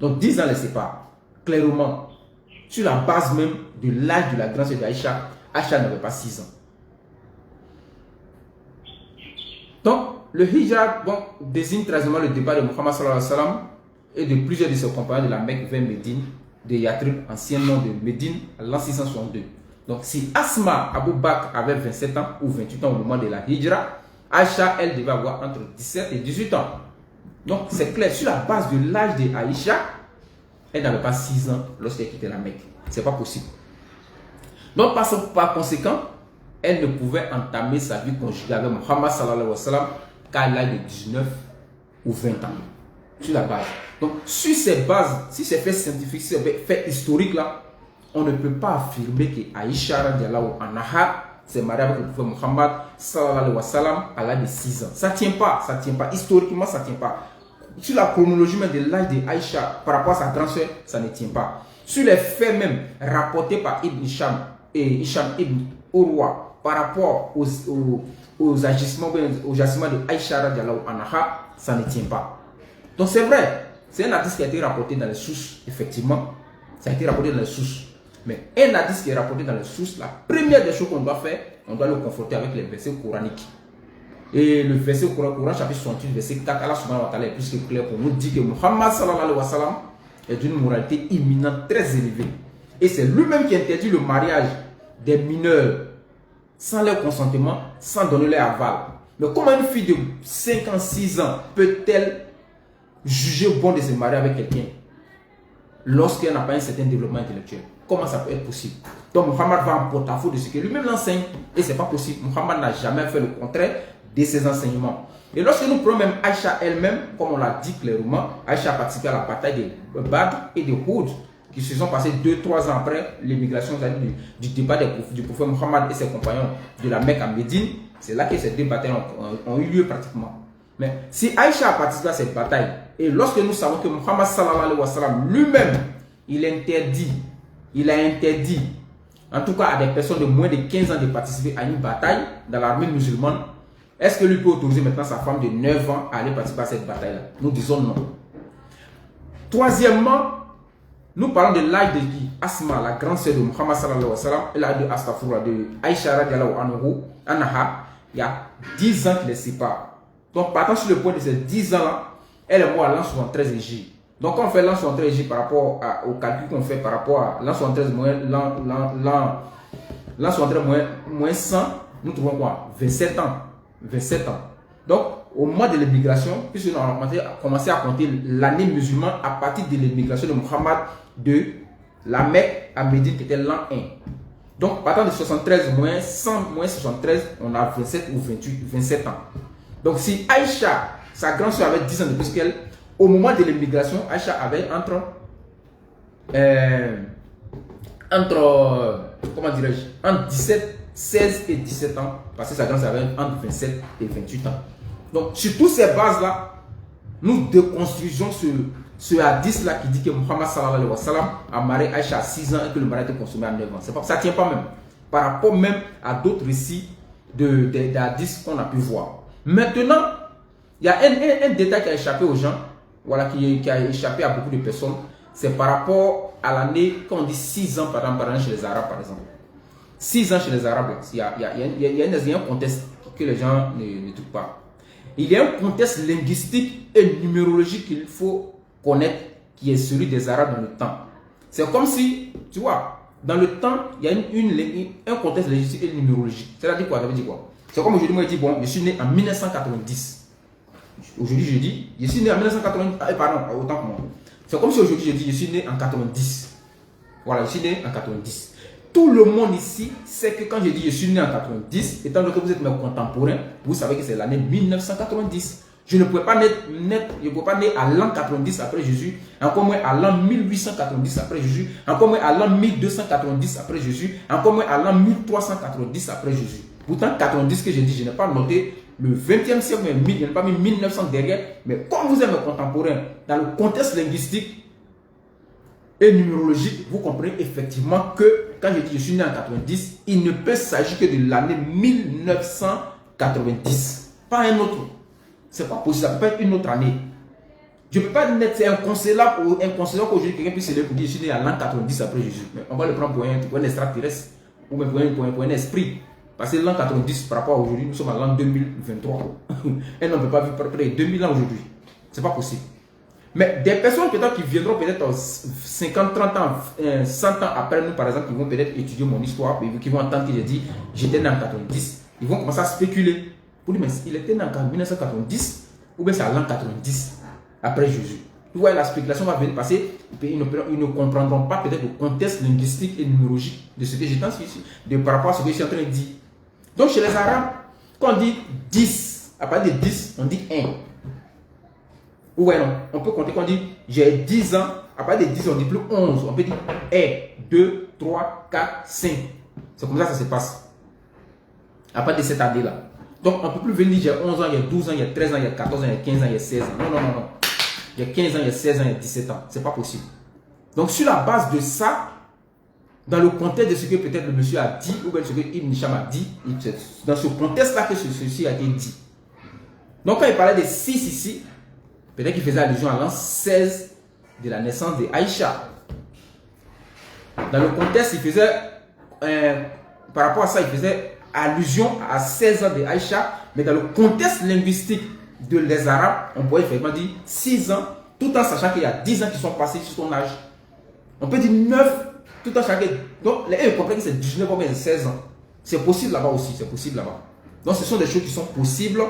Donc, 10 ans les séparent. Clairement, sur la base même de l'âge de la grande sœur d'Aïcha, Aïcha n'avait pas 6 ans. Donc, le hijab désigne très bien le départ de Muhammad sallallahu alayhi wa sallam et de plusieurs de ses compagnons de la Mecque vers Médine, de Yatrib, ancien nom de Médine, à l'an 662. Donc, si Asma Abu Bakr avait 27 ans ou 28 ans au moment de la hijra, Aïcha, elle devait avoir entre 17 et 18 ans. Donc, c'est clair, sur la base de l'âge de Aïcha, elle n'avait pas 6 ans lorsqu'elle quittait la Mecque. Ce n'est pas possible. Donc, par conséquent, elle ne pouvait entamer sa vie conjugale avec Muhammad sallallahu alayhi wa sallam qu'à l'âge de 19 ou 20 ans. Sur la base. Donc, sur ces bases, si c'est fait scientifique, si c'est fait historique là, on ne peut pas affirmer que Aïcha radiallahu anha s'est mariée avec le prophète Muhammad sallallahu alayhi wa sallam à l'âge de 6 ans. Ça ne tient pas, ça ne tient pas. Historiquement, ça ne tient pas. Sur la chronologie même de l'âge de Aïcha par rapport à sa grande sœur, ça ne tient pas. Sur les faits même rapportés par Ibn Hisham et Hisham Ibn Urwa par rapport aux agissements de Aïcha radiallahu anha, ça ne tient pas. Donc c'est vrai, c'est un hadith qui a été rapporté dans les sources, effectivement, ça a été rapporté dans les sources. Mais un hadith qui est rapporté dans les sources, la première des choses qu'on doit faire, on doit le confronter avec les versets coraniques. Et le verset Coran chapitre 68, verset 4, Allah subhanahu wa ta'ala est plus que clair pour nous dire que Muhammad sallallahu alayhi wa sallam est d'une moralité imminente très élevée. Et c'est lui-même qui interdit le mariage des mineurs sans leur consentement, sans donner leur aval. Mais comment une fille de 5 ans, 6 ans peut-elle juger bon de se marier avec quelqu'un lorsqu'elle n'a pas un certain développement intellectuel? Comment ça peut être possible? Donc Muhammad va en porte-à-faux de ce que lui-même l'enseigne et c'est pas possible. Muhammad n'a jamais fait le contraire de ses enseignements. Et lorsque nous prenons même Aïcha elle-même, comme on l'a dit clairement, Aïcha a participé à la bataille de Badr et de Houd qui se sont passés 2-3 ans après l'émigration du départ du prophète Muhammad et ses compagnons de la Mecque à Médine. C'est là que ces deux batailles ont eu lieu pratiquement. Mais si Aïcha a participé à cette bataille, et lorsque nous savons que Muhammad sallallahu alayhi wa sallam lui-même, il a interdit, en tout cas à des personnes de moins de 15 ans de participer à une bataille dans l'armée musulmane, est-ce que lui peut autoriser maintenant sa femme de 9 ans à aller participer à cette bataille-là? Nous disons non. Troisièmement, nous parlons de l'âge de qui? Asma, la grande sœur de Muhammad sallallahu alayhi wa sallam, et l'âge de Astaghfirullah, de Aïcha radiallahu anha, il y a 10 ans qui les séparent. Donc, partant sur le point de ces 10 ans-là, elle est morte à l'an 73 J. Donc quand on fait l'an 73 par rapport au calcul qu'on fait par rapport à l'an 73 l'an 73 moins 100, nous trouvons quoi? 27 ans. 27 ans. Donc au mois de l'immigration, puisque nous avons commencé à compter l'année musulmane à partir de l'immigration de Muhammad de la Mecque à Médine, qui était l'an 1. Donc partant de 73 moins 100 moins 73, on a 27 ou 28, 27 ans. Donc si Aïcha, sa grande soeur, avait 10 ans de plus qu'elle, au moment de l'immigration, Aïcha avait comment dirais-je, entre 16 et 17 ans, parce que sa grande soeur avait entre 27 et 28 ans. Donc sur toutes ces bases-là, nous déconstruisons ce hadith-là qui dit que Muhammad sallallahu alayhi wa sallam a marié Aïcha à 6 ans et que le mariage était consommé à 9 ans. Ça ne tient pas même. Par rapport même à d'autres récits d'hadith qu'on a pu voir. Maintenant, il y a un détail qui a échappé aux gens, voilà, qui a échappé à beaucoup de personnes. C'est par rapport à l'année, quand on dit 6 ans par an chez les Arabes, par exemple. 6 ans chez les Arabes, il y a un contexte que les gens ne trouvent pas. Il y a un contexte linguistique et numérologique qu'il faut connaître, qui est celui des Arabes dans le temps. C'est comme si, tu vois, dans le temps, il y a un contexte linguistique et numérologique. C'est-à-dire quoi? Ça veut dire quoi? C'est comme aujourd'hui, moi je dis, bon, je suis né en 1990. Aujourd'hui, je dis, je suis né en 1990. Pardon, autant que moi. C'est comme si aujourd'hui, je dis, je suis né en 90. Voilà, je suis né en 90. Tout le monde ici sait que quand je dis je suis né en 90, étant donné que vous êtes mes contemporains, vous savez que c'est l'année 1990. Je ne pouvais pas naître à l'an 90 après Jésus, encore moins à l'an 1890 après Jésus, encore moins à l'an 1290 après Jésus, encore moins à l'an 1390 après Jésus. Pourtant, 90 que j'ai dit, je n'ai pas noté le 20e siècle, mais je n'ai pas mis 1900 derrière. Mais comme vous êtes mes contemporains, dans le contexte linguistique et numérologique, vous comprenez effectivement que quand je dis je suis né en 90, il ne peut s'agir que de l'année 1990, pas un autre. C'est pas possible, ça ne peut pas être une autre année. Je ne peux pas naître, c'est inconcevable qu'aujourd'hui quelqu'un puisse se lever pour dire je suis né en l'an 90 après Jésus. Mais on va le prendre pour un extraterrestre ou même pour un esprit. Parce que l'an 90 par rapport à aujourd'hui, nous sommes à l'an 2023. Et on ne peut pas vivre près de 2000 ans aujourd'hui. C'est pas possible. Mais des personnes peut-être qui viendront peut-être 50, 30 ans, 100 ans après nous, par exemple, qui vont peut-être étudier mon histoire, qui vont entendre que j'ai dit j'étais né en 90, ils vont commencer à spéculer. Pour dire, mais il était né en 1990 ou bien c'est à l'an 90 après Jésus. Vous voyez, la spéculation va venir passer, ils ne comprendront pas peut-être le contexte linguistique et numérologique de ce que j'étais par rapport à ce que je suis en train de dire. Donc chez les Arabes, quand on dit 10, à partir de 10, on dit 1. Ou ouais, non, on peut compter quand on dit j'ai 10 ans, à partir de 10, on dit plus 11. On peut dire 1, 2, 3, 4, 5. C'est comme ça que ça se passe. À partir de cette année-là. Donc on ne peut plus venir dire j'ai 11 ans, il y a 12 ans, il y a 13 ans, il y a 14 ans, il y a 15 ans, il y a 16 ans. Non, non, non, non. Il y a 15 ans, il y a 16 ans, il y a 17 ans. C'est pas possible. Donc sur la base de ça, dans le contexte de ce que peut-être le monsieur a dit, ou bien ce que Ibn Hisham a dit, dans ce contexte-là que ceci a été dit. Donc quand il parlait de 6 ici, peut-être qu'il faisait allusion à l'an 16 de la naissance de Aïcha. Dans le contexte, il faisait, par rapport à ça, il faisait allusion à 16 ans de Aïcha, mais dans le contexte linguistique des Arabes, on pourrait effectivement dire 6 ans, tout en sachant qu'il y a 10 ans qui sont passés sur son âge. On peut dire 9, tout en sachant que... Donc, les gens comprennent que c'est 19 ou 16 ans. C'est possible là-bas aussi, c'est possible là-bas. Donc, ce sont des choses qui sont possibles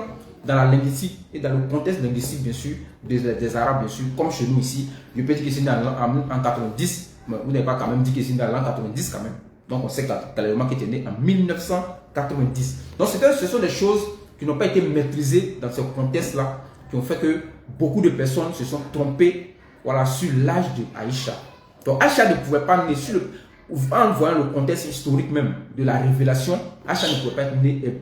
dans la linguistique et dans le contexte linguistique, bien sûr, des Arabes, bien sûr, comme chez nous ici. Je peux dire que c'est né en 90, mais vous n'avez pas quand même dit que c'est né en l'an 90 quand même. Donc, on sait clairement qu'il était né en 1990. Donc, ce sont des choses qui n'ont pas été maîtrisées dans ce contexte-là, qui ont fait que beaucoup de personnes se sont trompées, voilà, sur l'âge de Aïcha. Donc, Aïcha ne pouvait pas naître en voyant le contexte historique même de la révélation. Aïcha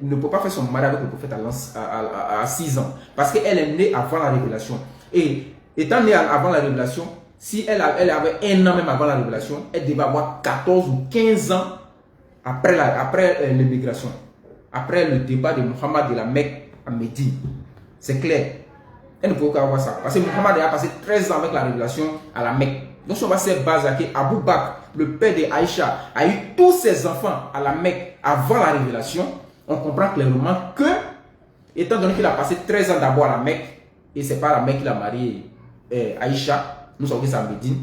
ne peut pas faire son mariage avec le prophète à 6 ans. Parce qu'elle est née avant la révélation. Et étant née avant la révélation, si elle avait un an même avant la révélation, elle devait avoir 14 ou 15 ans après l'immigration. Après le départ de Muhammad de la Mecque à Médine. C'est clair. Elle ne pouvait pas avoir ça. Parce que Muhammad a passé 13 ans avec la révélation à la Mecque. Donc, si on va se baser à Abou Bakr, le père de Aïcha, a eu tous ses enfants à la Mecque avant la révélation, on comprend clairement que, étant donné qu'il a passé 13 ans d'abord à la Mecque, et c'est pas à la Mecque qu'il a marié Aïcha, nous savons que c'est à Médine.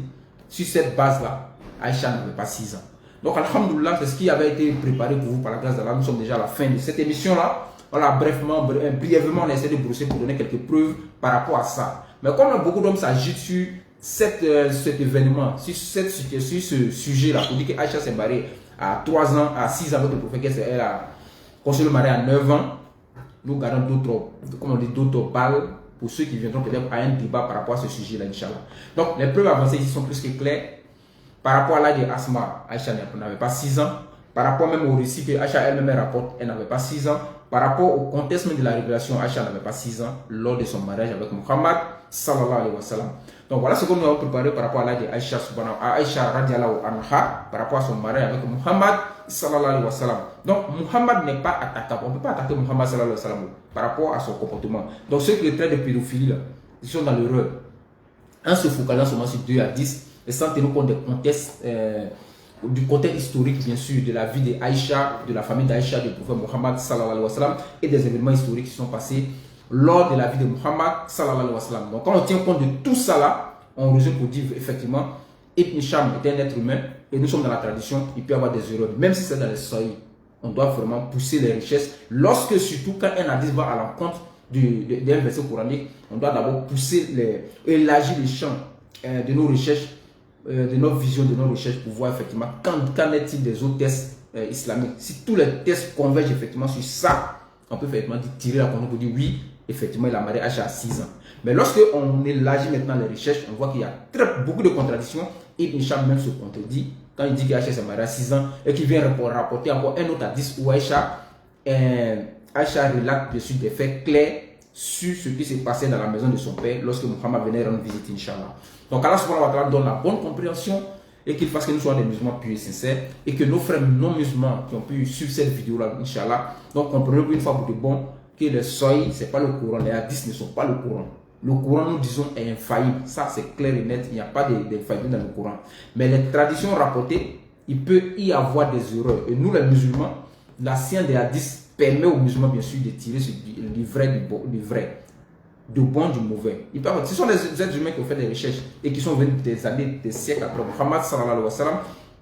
Sur cette base-là, Aïcha n'avait pas 6 ans. Donc, alhamdoulilah, c'est ce qui avait été préparé pour vous par la grâce d'Allah. Nous sommes déjà à la fin de cette émission-là. Voilà, brièvement, on essaie de brosser pour donner quelques preuves par rapport à ça. Mais comme beaucoup d'hommes s'agitent sur cet événement, sur ce sujet-là, pour dire qu'Aïcha s'est mariée à 3 ans, à 6 ans avec le prophète, qu'elle a conçu le mari à 9 ans, nous gardons d'autres balles pour ceux qui viendront peut-être à un débat par rapport à ce sujet-là, Inch'Allah. Donc, les preuves avancées ici sont plus que claires. Par rapport à l'âge de Asma, Aïcha n'avait pas 6 ans. Par rapport même au récit que Aïcha elle-même rapporte, elle n'avait pas 6 ans. Par rapport au contexte même de la révélation, Aïcha n'avait pas 6 ans lors de son mariage avec Muhammad sallallahu alayhi wa sallam. Donc voilà ce que nous avons préparé par rapport à l'âge d'Aïcha Aïcha radiallahu anha, par rapport à son mariage avec Muhammad sallallahu alayhi wa sallam. Donc Muhammad n'est pas attaquable. On ne peut pas attaquer Muhammad sallallahu alayhi wa sallam par rapport à son comportement. Donc ceux qui le traitent de pédophilie, là, ils sont dans l'erreur. En se focalisant seulement sur 2 à 10 et sans tenir compte des contextes, du contexte historique bien sûr de la vie d'Aïcha, de la famille d'Aïcha, du prophète Muhammad sallallahu alayhi wa sallam et des événements historiques qui sont passés lors de la vie de Muhammad sallallahu alayhi wa sallam. Donc quand on tient compte de tout ça là, on résume pour dire effectivement Ibn Hisham est un être humain et nous sommes dans la tradition, il peut y avoir des erreurs, même si c'est dans les sahih. On doit vraiment pousser les richesses lorsque surtout quand un hadith va à l'encontre d'un verset coranique, on doit d'abord pousser, élargir les champs de nos recherches, de notre vision, de nos recherches pour voir effectivement qu'en est-il des autres tests islamiques. Si tous les tests convergent effectivement sur ça, on peut effectivement tirer la conclusion pour dire oui, effectivement il a marié Aïcha à 6 ans. Mais lorsque on élargit maintenant les recherches, on voit qu'il y a beaucoup de contradictions. Ibn Hisham même se contredit quand il dit qu'Aïcha s'est mariée à 6 ans et qu'il vient rapporter encore un autre hadith où Aïcha relate dessus des faits clairs sur ce qui s'est passé dans la maison de son père lorsque Muhammad venait rendre visite, Inch'Allah. Donc Allah subhanahu wa ta'ala donne la bonne compréhension et qu'il fasse que nous soyons des musulmans purs et sincères et que nos frères non musulmans qui ont pu suivre cette vidéo-là, Inch'Allah, donc comprenez une fois pour de bon que le sahih, ce n'est pas le Coran, les hadiths ne sont pas le Coran. Le Coran, nous disons, est infaillible. Ça, c'est clair et net. Il n'y a pas d'infaillibilité dans le Coran. Mais les traditions rapportées, il peut y avoir des erreurs. Et nous, les musulmans, la science des hadiths permet aux musulmans, bien sûr, de tirer du vrai du vrai, du bon du mauvais. Ce sont les êtres humains qui ont fait des recherches et qui sont venus des années, des siècles après Muhammad sallallahu alayhi wa sallam.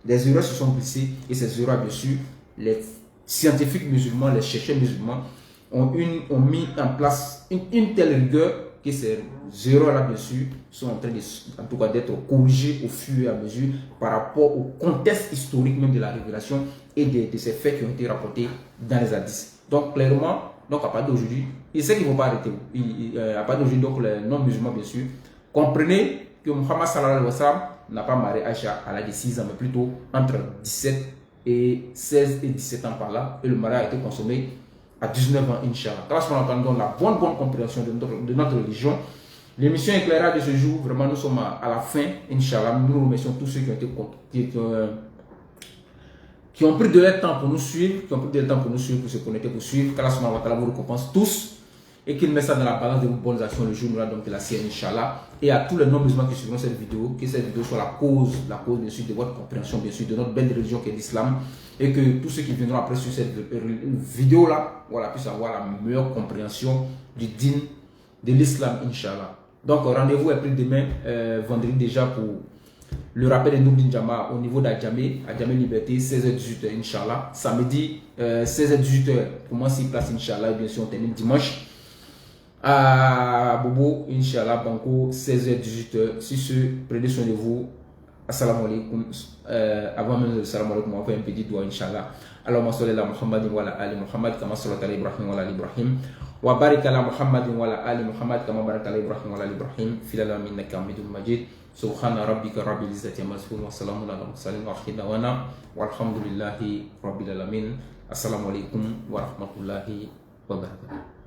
Des erreurs se sont glissées et ces erreurs, bien sûr, les scientifiques musulmans, les chercheurs musulmans ont mis en place une telle rigueur que ces erreurs-là, bien sûr, sont en train en tout cas d'être corrigées au fur et à mesure par rapport au contexte historique même de la révélation et de ces faits qui ont été rapportés dans les hadiths. Donc, clairement, donc à partir d'aujourd'hui, et c'est qu'ils ne vont pas arrêter. À partir d'aujourd'hui, donc les non-musulmans, bien sûr, comprenez que Muhammad sallallahu alayhi wa sallam n'a pas marié Aïcha à l'âge de 6 ans, mais plutôt entre 16 et 17 ans par là. Et le mariage a été consommé à 19 ans, Inch'Allah. Grâce à la bonne compréhension de notre religion. L'émission éclairage de ce jour, vraiment, nous sommes à la fin, Inch'Allah. Nous remercions tous ceux qui ont pris de leur temps pour nous suivre, pour se connecter, pour suivre. Qu'Allah subhanahu wa ta'ala vous récompense tous et qu'il met ça dans la balance de vos bonnes actions le jour donc de la CN, Inch'Allah. Et à tous les non-musulmans qui suivront cette vidéo, que cette vidéo soit la cause bien sûr de votre compréhension, bien sûr, de notre belle religion qui est l'islam. Et que tous ceux qui viendront après sur cette vidéo-là, voilà, puissent avoir la meilleure compréhension du din de l'islam, Inch'Allah. Donc rendez-vous est pris demain, vendredi déjà, pour le rappel de Nourdine Jama au niveau d'Adjamé, Adjamé Liberté, 16h-18h, Inch'Allah. Samedi, 16h-18h, pour moi, 6 places, Inch'Allah. Et bien sûr, on termine dimanche à Bobo, Inch'Allah, Banco, 16h-18h. Si ce, prenez soin de vous. Assalamu alaikum. Avant même le salam alaikum, on va faire un petit doigt, Inch'Allah. Allahumma salli ala Muhammadin wa ala ali Muhammad, kama sallallahu ala Ibrahim wa ala ali Ibrahim. Wa barik ala Muhammadin wa ala ali Muhammad, kama barak ala Ibrahim wa ala ali Ibrahim. Fil alamin innaka hamidun majid. Subhana rabbika rabbil izzati amma yasifun wa salamun ala mursalin wa akhiru da'wana walhamdulillahi rabbil alamin. Assalamu alaikum wa rahmatullahi wa barakatuh.